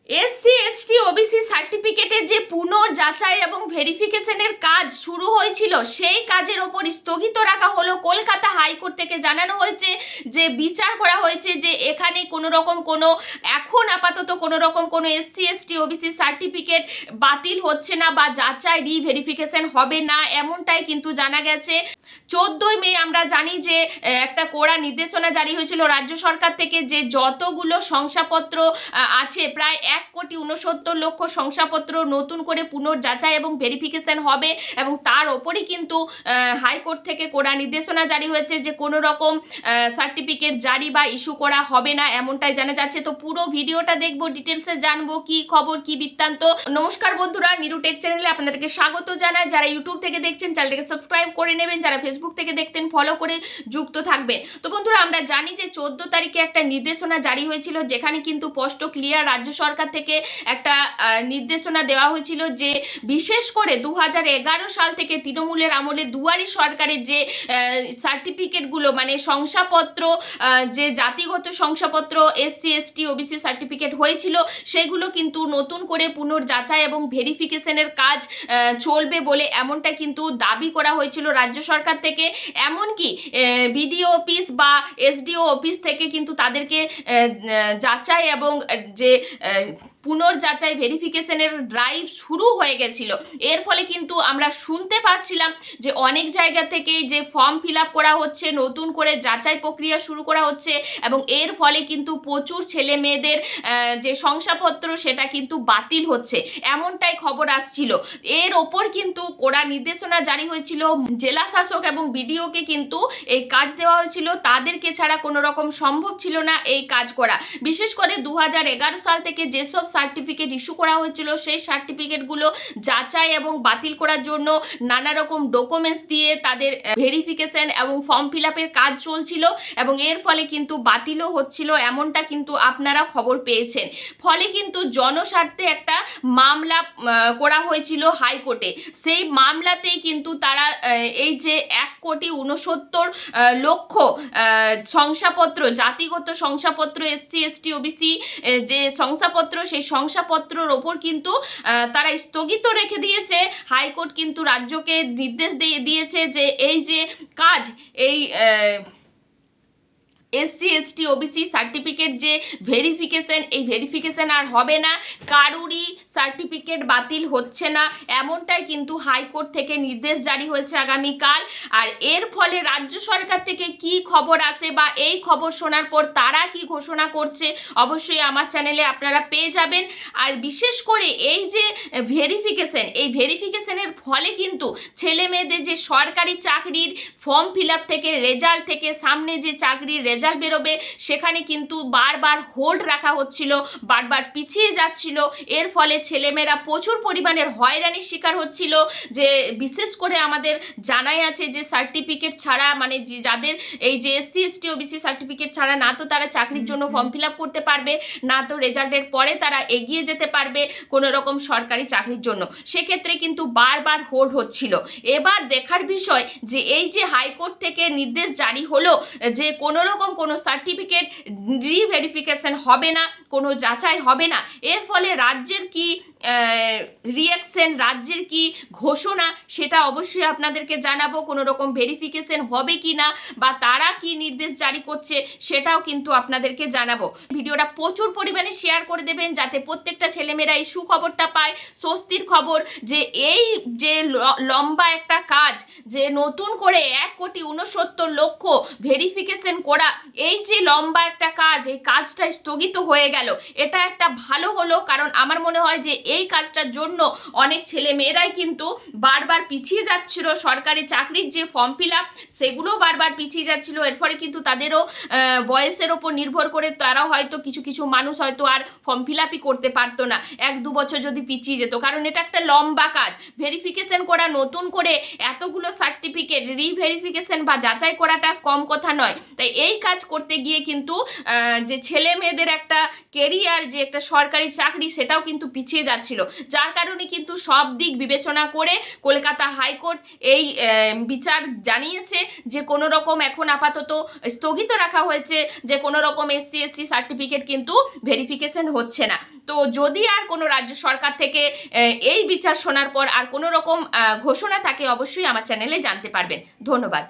SC ST OBC সার্টিফিকেটের যে পুনর্যাচাই এবং ভেরিফিকেশনের কাজ শুরু হয়েছিল সেই কাজের ওপর স্থগিত রাখা হলো। কলকাতা হাইকোর্ট থেকে জানানো হয়েছে যে বিচার করা হয়েছে যে এখানে কোনো রকম কোনো এখন আপাতত কোনো রকম কোনো এসসি এসটি ওবিসি সার্টিফিকেট বাতিল হচ্ছে না বা যাচাই রিভেরিফিকেশন হবে না, এমনটাই কিন্তু জানা গেছে। 14ই মে আমরা জানি যে একটা কড়া নির্দেশনা জারি হয়েছিল রাজ্য সরকার থেকে যে যতগুলো শংসাপত্র আছে প্রায় 1,69,00,000 শংসাপত্র নতুন করে পুনর্যাচাই এবং ভেরিফিকেশন হবে এবং তার ওপরই কিন্তু হাইকোর্ট থেকে কড়া নির্দেশনা জারি হয়েছে যে কোনো রকম সার্টিফিকেট জারি বা ইস্যু করা হবে না, এমনটাই জানা যাচ্ছে। তো পুরো ভিডিওটা দেখবো, ডিটেলসে জানবো কি খবর কি বৃত্তান্ত। নমস্কার বন্ধুরা, নিরু টেক চ্যানেলে আপনাদেরকে স্বাগত জানাই। যারা ইউটিউব থেকে দেখছেন চ্যানেলটাকে সাবস্ক্রাইব করে নেবেন, যারা ফেসবুক থেকে দেখতেন ফলো করে যুক্ত থাকবেন। তো বন্ধুরা, আমরা জানি যে 14 তারিখে একটা নির্দেশনা জারি হয়েছিল যেখানে কিন্তু স্পষ্ট ক্লিয়ার রাজ্য সরকার থেকে একটা নির্দেশনা দেওয়া হয়েছিল যে বিশেষ করে 2011 সাল থেকে তৃণমূলের আমলে দুয়ারি সরকারের যে সার্টিফিকেটগুলো মানে শংসাপত্র, যে জাতিগত শংসাপত্র এসসি এসটি ওবিসি সার্টিফিকেট হয়েছিল সেগুলো কিন্তু নতুন করে পুনর্যাচাই এবং ভেরিফিকেশনের কাজ চলবে বলে এমনটা কিন্তু দাবি করা হয়েছিল রাজ্য সরকার থেকে। এমনকি বিডিও অফিস বা এসডিও অফিস থেকে কিন্তু তাদেরকে যাচাই এবং যে পুনর্যাচাই ভেরিফিকেশনের ড্রাইভ শুরু হয়ে গেছিল। এর ফলে কিন্তু আমরা শুনতে পাচ্ছিলাম যে অনেক জায়গা থেকেই যে ফর্ম ফিল আপ করা হচ্ছে, নতুন করে যাচাই প্রক্রিয়া শুরু করা হচ্ছে এবং এর ফলে কিন্তু প্রচুর ছেলে মেয়েদের যে শংসাপত্র সেটা কিন্তু বাতিল হচ্ছে, এমনটাই খবর আসছিল। এর ওপর কিন্তু কড়া নির্দেশনা জারি হয়েছিল, জেলা শাসক এবং বিডিওকে কিন্তু এই কাজ দেওয়া হয়েছিল, তাদেরকে ছাড়া কোনো রকম সম্ভব ছিল না এই কাজ করা। বিশেষ করে 2011 সাল থেকে যেসব সার্টিফিকেট ইস্যু করা হয়েছিল সেই সার্টিফিকেটগুলো যাচাই এবং বাতিল করার জন্য নানা রকম ডকুমেন্টস দিয়ে তাদের ভেরিফিকেশন এবং ফর্ম ফিল আপের কাজ চলছিল এবং এর ফলে কিন্তু বাতিলও হচ্ছিল, এমনটা কিন্তু আপনারা খবর পেয়েছেন। ফলে কিন্তু জনস্বার্থে একটা মামলা করা হয়েছিল হাইকোর্টে। সেই মামলাতেই কিন্তু তারা এই যে 1,69,00,000 শংসাপত্র, জাতিগত শংসাপত্র এসসি এসটি ওবিসি যে শংসাপত্র, সেই শংসাপত্রের ওপর কিন্তু তারা স্থগিত রেখে দিয়েছে। হাইকোর্ট কিন্তু রাজ্যকে নির্দেশ দিয়েছে যে এই যে কাজ, এই এসসি এসটি ওবিসি সার্টিফিকেট যে ভেরিফিকেশন, এই ভেরিফিকেশন আর হবে না, কারুরই সার্টিফিকেট বাতিল হচ্ছে না, এমনটাই কিন্তু হাইকোর্ট থেকে নির্দেশ জারি হয়েছে আগামীকাল। আর এর ফলে রাজ্য সরকার থেকে কি খবর আসে বা এই খবর শোনার পর তারা কি ঘোষণা করছে অবশ্যই আমার চ্যানেলে আপনারা পেয়ে যাবেন। আর বিশেষ করে এই যে ভেরিফিকেশন, এই ভেরিফিকেশনের ফলে কিন্তু ছেলে মেয়েদের যে সরকারি চাকরির ফর্ম ফিল আপ থেকে রেজাল্ট থেকে সামনে যে চাকরির রেজাল্ট বেরোবে সেখানে কিন্তু বারবার হোল্ড রাখা হচ্ছিল, বারবার পিছিয়ে যাচ্ছিল। এর ফলে ছেলেমেয়েরা প্রচুর পরিমাণের হয়রানির শিকার হচ্ছিল। যে বিশেষ করে আমাদের জানাই আছে যে সার্টিফিকেট ছাড়া মানে যাদের এই যে এসসি এসটি ওবিসি সার্টিফিকেট ছাড়া না তো তারা চাকরির জন্য ফর্ম ফিল আপ করতে পারবে, না তো রেজাল্টের পরে তারা এগিয়ে যেতে পারবে কোনো রকম সরকারি চাকরির জন্য, সেক্ষেত্রে কিন্তু বারবার হোল্ড হচ্ছিল। এবার দেখার বিষয় যে এই যে হাইকোর্ট থেকে নির্দেশ জারি হলো যে কোনো রকম কোনো সার্টিফিকেট রিভেরিফিকেশন হবে না, কোনো যাচাই হবে না, এর ফলে রাজ্যের কি রিঅ্যাকশন, রাজ্যের কি ঘোষণা সেটা অবশ্যই আপনাদেরকে জানাবো। কোনো রকম ভেরিফিকেশন হবে কি না বা তারা কি নির্দেশ জারি করছে সেটাও কিন্তু আপনাদেরকে জানাবো। ভিডিওটা প্রচুর পরিমাণে শেয়ার করে দেবেন যাতে প্রত্যেকটা ছেলেমেয়েরা এই সুখবরটা পায়, স্বস্তির খবর যে এই যে লম্বা একটা কাজ, যে নতুন করে 1,69,00,000 ভেরিফিকেশন করা, এই যে লম্বা একটা কাজ, এই কাজটা স্থগিত হয়ে গেল, এটা একটা ভালো হলো। কারণ আমার মনে হয় যে এই কাজটার জন্য অনেক ছেলে মেয়েরাই কিন্তু বারবার পিছিয়ে যাচ্ছিল, সরকারি চাকরির যে ফর্ম ফিল আপ সেগুলো বারবার পিছিয়ে যাচ্ছিল। এর ফলে কিন্তু তাদেরও বয়সের ওপর নির্ভর করে তারাও হয়তো কিছু কিছু মানুষ হয়তো আর ফর্ম ফিল আপই করতে পারতো না, 1-2 বছর যদি পিছিয়ে যেত, কারণ এটা একটা লম্বা কাজ। ভেরিফিকেশন করা নতুন করে এতগুলো সার্টিফিকেট রিভেরিফিকেশন বা যাচাই করাটা কম কথা নয়। তাই এই কাজ করতে গিয়ে কিন্তু যে ছেলে মেয়েদের একটা কেরিয়ার, যে একটা সরকারি চাকরি সেটাও কিন্তু পিছিয়ে যাচ্ছে। যাচ্ছিল, যার কারণে কিন্তু সব দিক বিবেচনা করে কলকাতা হাইকোর্ট এই বিচার জানিয়েছে যে কোনো রকম এখন আপাতত স্থগিত রাখা হয়েছে, যে কোনো রকম এসসি এসটি সার্টিফিকেট কিন্তু ভেরিফিকেশন হচ্ছে না। তো যদি আর কোনো রাজ্য সরকার থেকে এই বিচার শোনার পর আর কোনো রকম ঘোষণা থাকে, অবশ্যই আমার চ্যানেলে জানতে পারবেন। ধন্যবাদ।